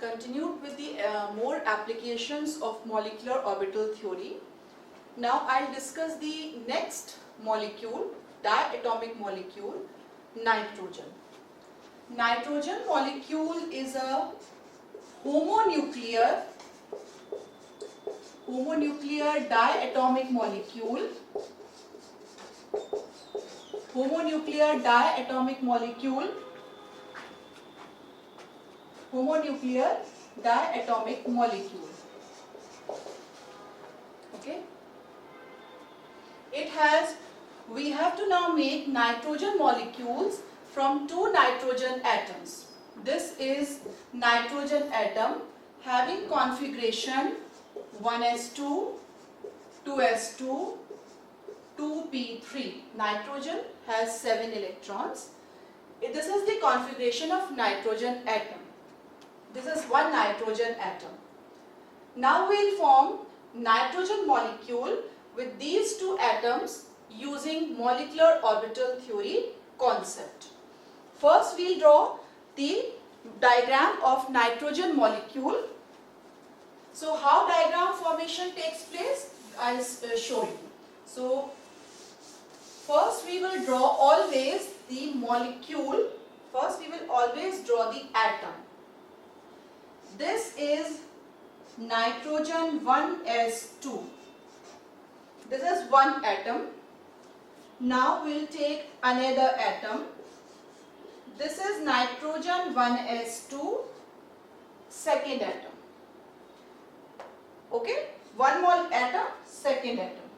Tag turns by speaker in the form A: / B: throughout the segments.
A: continued with the more applications of molecular orbital theory. Now I'll discuss the next molecule, diatomic molecule, nitrogen. Nitrogen molecule is a homonuclear diatomic molecule. Homonuclear diatomic molecule. Homonuclear diatomic molecule. Okay. We have to now make nitrogen molecules from two nitrogen atoms. This is nitrogen atom having configuration 1s2, 2s2, 2p3. Nitrogen has 7 electrons. This is the configuration of nitrogen atom. This is one nitrogen atom. Now we will form nitrogen molecule with these two atoms using molecular orbital theory concept. First we will draw the diagram of nitrogen molecule. So how diagram formation takes place, I will show you. So first we will draw always the molecule. First we will always draw the atom. This is nitrogen 1s2. This is one atom. Now we will take another atom. This is nitrogen 1s2, second atom. Okay, one more atom, second atom.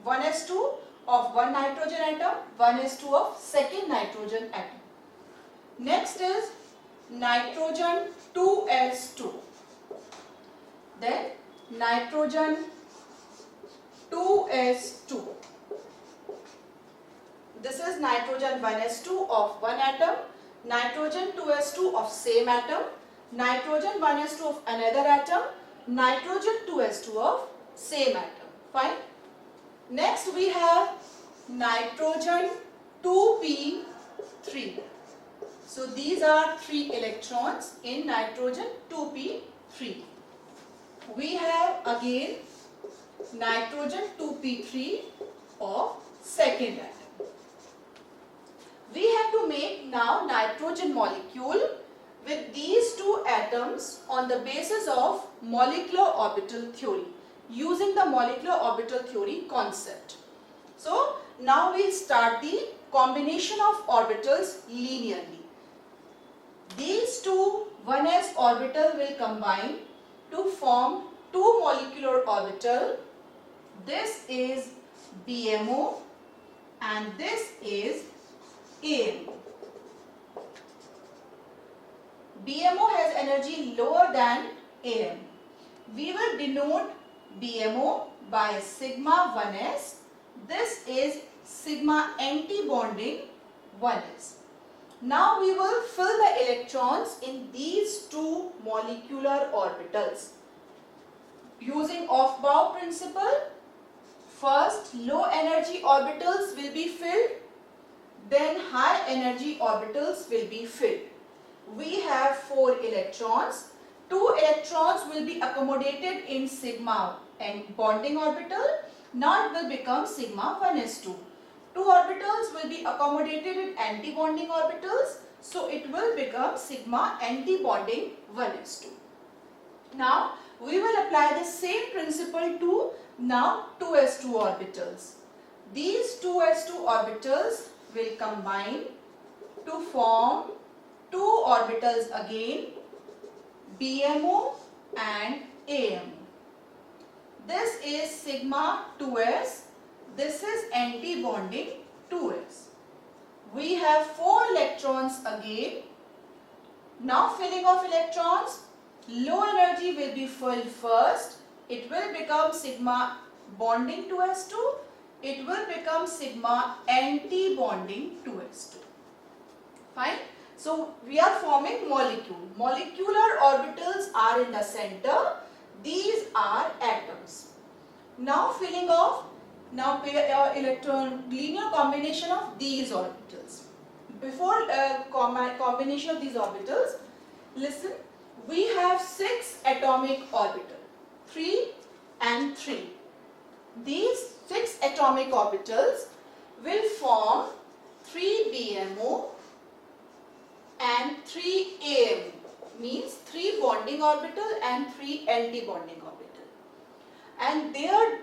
A: 1s2 of one nitrogen atom, 1s2 of second nitrogen atom. Next is nitrogen 2s2. Then nitrogen 2s2. This is nitrogen 1s2 of one atom, nitrogen 2s2 of same atom, nitrogen 1s2 of another atom, nitrogen 2s2 of same atom. Fine. Next we have nitrogen 2p3. So these are 3 electrons in nitrogen 2p3. We have again nitrogen 2p3 of second atom. We have to make now nitrogen molecule with these two atoms on the basis of molecular orbital theory, using the molecular orbital theory concept. So now we start the combination of orbitals linearly. These two 1s orbital will combine to form two molecular orbital. This is BMO and this is AMO. BMO has energy lower than AM. We will denote BMO by sigma 1s. This is sigma anti-bonding 1s. Now we will fill the electrons in these two molecular orbitals. Using Aufbau principle, first low energy orbitals will be filled, then high energy orbitals will be filled. We have 4 electrons. 2 electrons will be accommodated in sigma and bonding orbital. Now it will become sigma 1s2. 2 orbitals will be accommodated in anti-bonding orbitals. So it will become sigma anti-bonding 1s2. Now we will apply the same principle to now 2s2 orbitals. These 2s2 orbitals will combine to form 2 orbitals again, BMO and AMO. This is sigma 2s, this is anti-bonding 2s. We have 4 electrons again. Now filling of electrons, low energy will be filled first. It will become sigma bonding 2s2. It will become sigma anti-bonding 2s2. Fine. So we are forming molecule. Molecular orbitals are in the center. These are atoms. Now filling of electron linear combination of these orbitals. Before combination of these orbitals, listen. we have 6 atomic orbitals, 3 and 3. These 6 atomic orbitals will form 3 BMO and 3 AMO, means 3 bonding orbital and 3 anti-bonding orbital. And their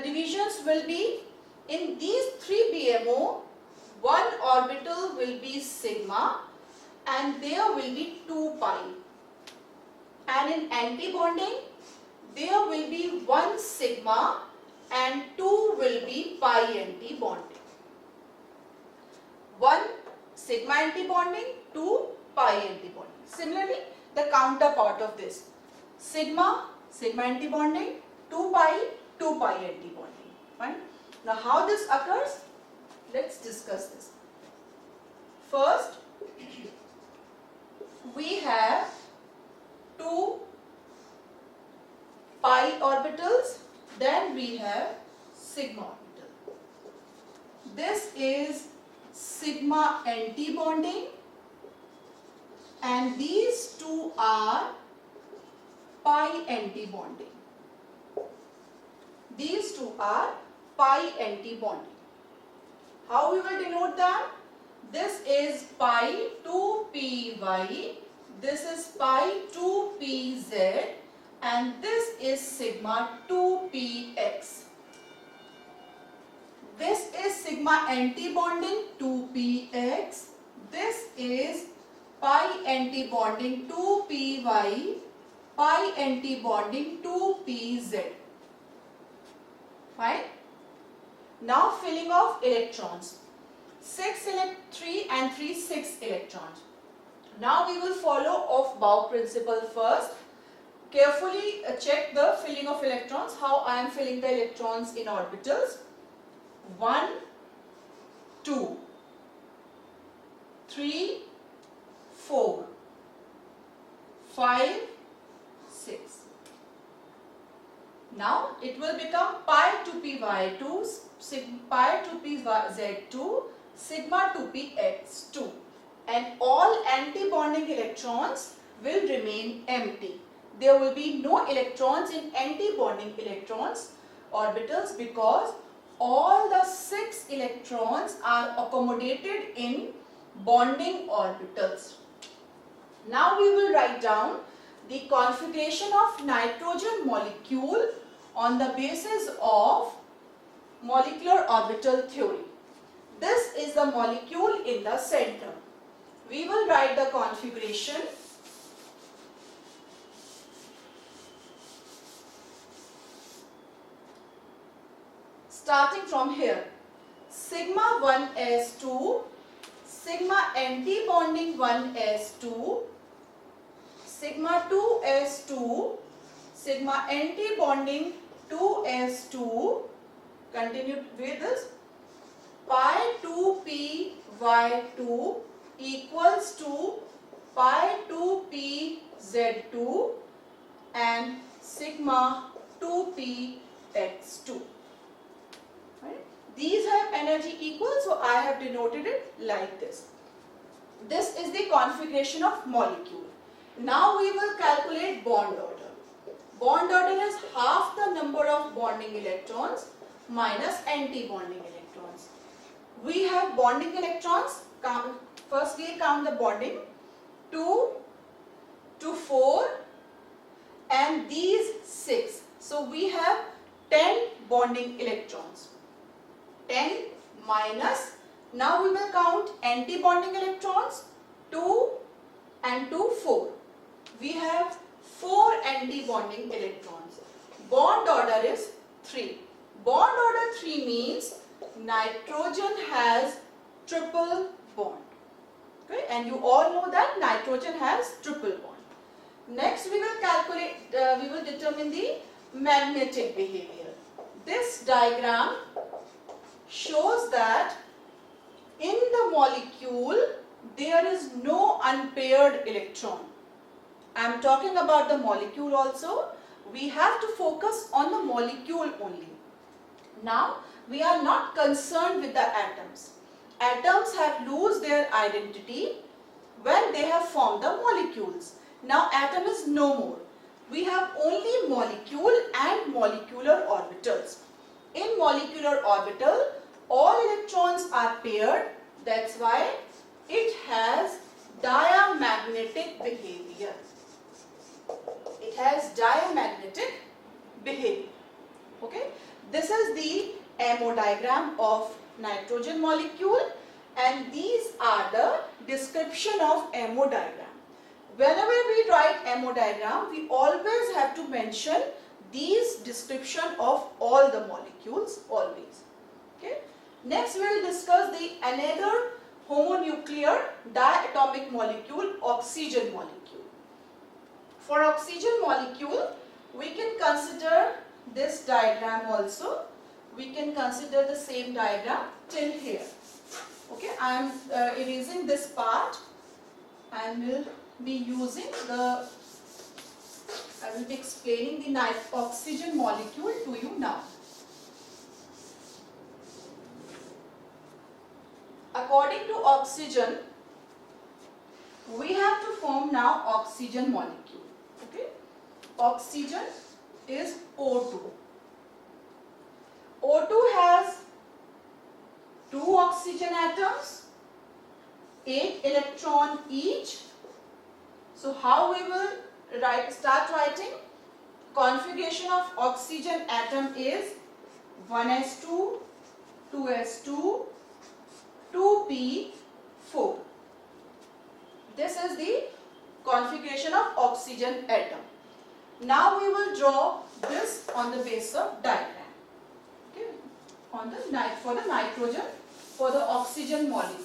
A: divisions will be, in these 3 BMO, one orbital will be sigma and there will be 2 pi. And in anti-bonding, there will be 1 sigma and 2 will be pi anti-bonding. 1 sigma anti-bonding, 2 pi anti-bonding. Similarly, the counterpart of this, sigma anti-bonding, 2 pi anti-bonding. Fine. Now how this occurs? Let's discuss this. First, we have 2 pi orbitals, then we have sigma orbital. This is sigma anti-bonding and these 2 are pi anti-bonding. These 2 are pi anti-bonding. How we will denote them? This is pi 2py, this is pi 2pz, and this is sigma 2px. This is sigma anti-bonding 2px, this is pi anti-bonding 2py, pi anti-bonding 2pz. Fine. Now filling of electrons. 3 and 3, 6 electrons. Now we will follow Aufbau principle first. Carefully check the filling of electrons, how I am filling the electrons in orbitals. 1, 2, 3, 4, 5, 6. Now it will become pi 2py2, pi 2pz2, sigma 2px2, and all anti-bonding electrons will remain empty. There will be no electrons in anti-bonding electrons orbitals because all the 6 electrons are accommodated in bonding orbitals. Now we will write down the configuration of nitrogen molecule on the basis of molecular orbital theory. This is the molecule in the center. We will write the configuration. Starting from here, sigma 1s2, sigma anti-bonding 1s2, sigma 2s2, sigma anti-bonding 2s2, continue with this, pi 2py2 equals to pi 2pz2 and sigma 2px2. Right? These have energy equal, so I have denoted it like this. This is the configuration of molecule. Now we will calculate bond order. Bond order is half the number of bonding electrons minus anti-bonding electrons. We have bonding electrons. First we count the bonding. 2 to 4 and these 6. So we have 10 bonding electrons. 10 minus, now we will count anti-bonding electrons, 2 and 2, 4. We have 4 anti-bonding electrons. Bond order is 3. Bond order 3 means nitrogen has triple bond. Okay? And you all know that nitrogen has triple bond. Next we will calculate, we will determine the magnetic behavior. This diagram shows that in the molecule there is no unpaired electron. I am talking about the molecule also. We have to focus on the molecule only. Now we are not concerned with the atoms. Atoms have lose their identity when they have formed the molecules. Now atom is no more. We have only molecule and molecular orbitals. In molecular orbital, all electrons are paired. That's why it has diamagnetic behavior. It has diamagnetic behavior. Okay. This is the MO diagram of nitrogen molecule, and these are the description of MO diagram. Whenever we write MO diagram, we always have to mention these description of all the molecules always. Okay. Next we will discuss the another homonuclear diatomic molecule, oxygen molecule. For oxygen molecule, we can consider this diagram also. We can consider the same diagram till here. Okay, I am erasing this part and will be using the, I will be explaining the oxygen molecule to you now. According to oxygen, we have to form now oxygen molecule. Okay, oxygen is O2. O2 has 2 oxygen atoms, 8 electron each. So how we will start writing? Configuration of oxygen atom is 1s2, 2s2, 2p4. This is the configuration of oxygen atom. Now we will draw this on the basis of diagram. Okay, on the for the nitrogen, for the oxygen molecule.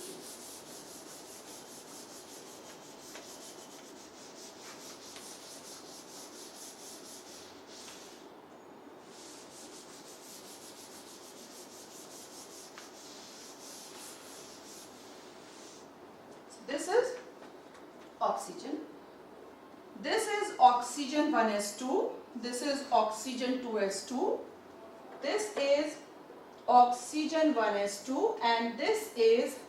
A: This is oxygen. This is oxygen 1s2. This is oxygen 2s2. This is oxygen 1s2 and this is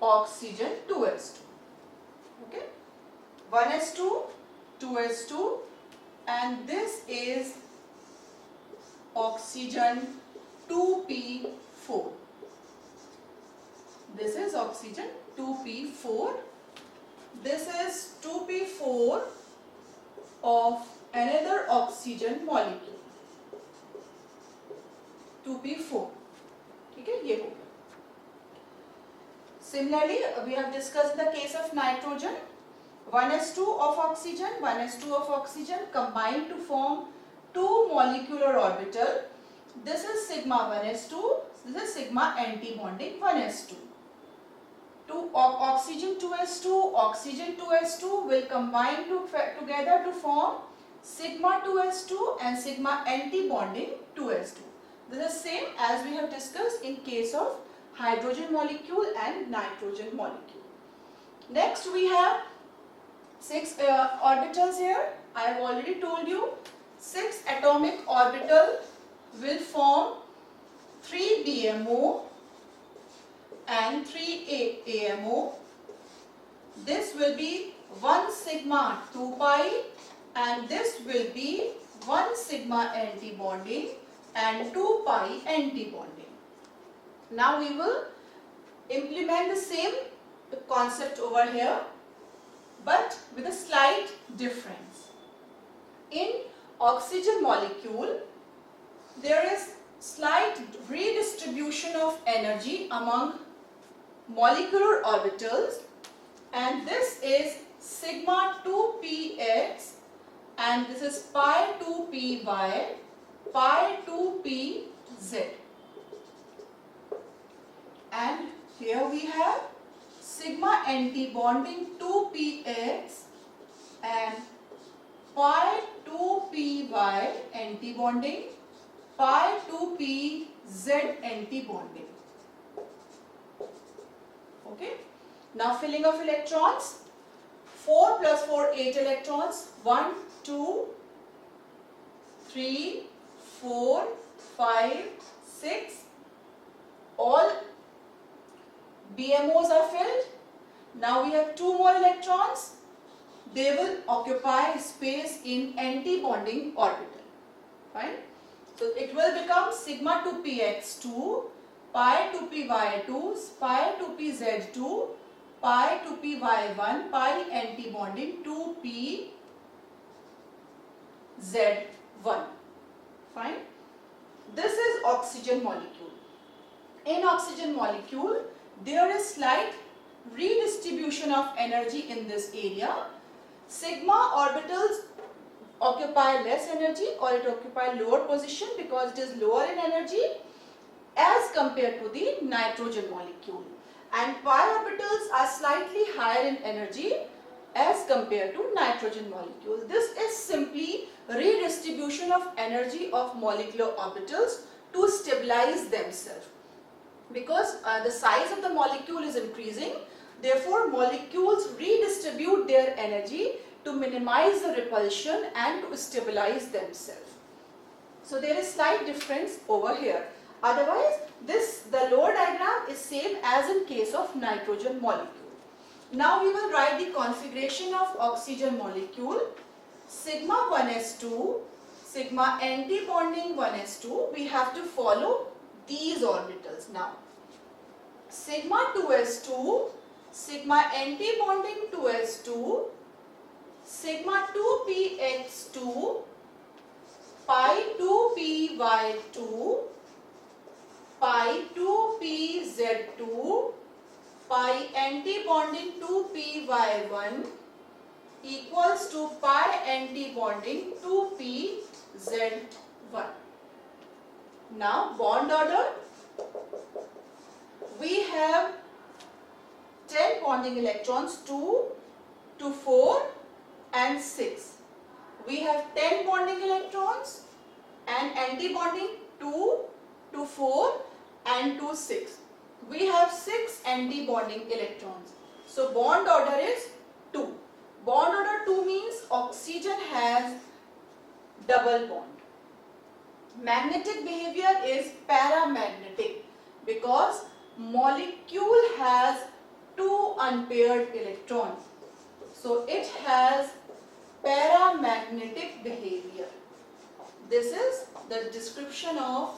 A: oxygen 2s2. Okay, 1s2, 2s2, and this is oxygen 2p4. This is oxygen 2p4. This is 2p4 of another oxygen molecule. 2p4. Okay, ये हो गया. Similarly, we have discussed the case of nitrogen. 1s2 of oxygen, 1s2 of oxygen combine to form 2 molecular orbital. This is sigma 1s2. This is sigma anti-bonding 1s2. Oxygen 2s2, oxygen 2s2 will combine together to form sigma 2s2 and sigma anti-bonding 2s2. This is same as we have discussed in case of hydrogen molecule and nitrogen molecule. Next we have 6 orbitals here. I have already told you 6 atomic orbital will form 3 BMO and 3 AMO. This will be 1 sigma 2 pi and this will be 1 sigma anti-bonding and 2 pi anti-bonding. Now we will implement the same concept over here but with a slight difference. In oxygen molecule, there is slight redistribution of energy among molecular orbitals, and this is sigma 2px and this is pi 2py, pi 2pz, and here we have sigma anti-bonding 2px and pi 2py anti-bonding, pi 2pz anti-bonding. Okay. Now filling of electrons. 4 plus 4, 8 electrons. 1, 2, 3, 4, 5, 6. All BMOs are filled. Now we have 2 more electrons. they will occupy space in anti-bonding orbital. Fine. So it will become sigma 2px2, pi 2py2, pi 2pz2, pi 2py1, pi anti-bonding 2pz1. Fine. This is oxygen molecule. In oxygen molecule, there is slight redistribution of energy in this area. Sigma orbitals occupy less energy, or it occupy lower position because it is lower in energy as compared to the nitrogen molecule. And pi orbitals are slightly higher in energy as compared to nitrogen molecule. This is simply redistribution of energy of molecular orbitals to stabilize themselves. Because the size of the molecule is increasing, therefore molecules redistribute their energy to minimize the repulsion and to stabilize themselves. So there is slight difference over here. Otherwise, the lower diagram is same as in case of nitrogen molecule. Now we will write the configuration of oxygen molecule. Sigma 1s2, sigma anti-bonding 1s2, we have to follow these orbitals now. Sigma 2s2, sigma anti-bonding 2s2, sigma 2px2, pi 2py2, pi 2pz2, pi anti-bonding 2py1 equals to pi anti-bonding 2pz1. Now bond order, we have 10 bonding electrons, 2 to 4 and 6. We have 10 bonding electrons and anti-bonding 2 to 4 and to 6. We have 6 anti-bonding electrons. So bond order is 2. Bond order 2 means oxygen has double bond. Magnetic behavior is paramagnetic because molecule has 2 unpaired electrons. So it has paramagnetic behavior. This is the description of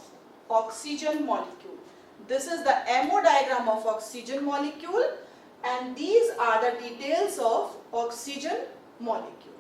A: oxygen molecule. This is the MO diagram of oxygen molecule, and these are the details of oxygen molecule.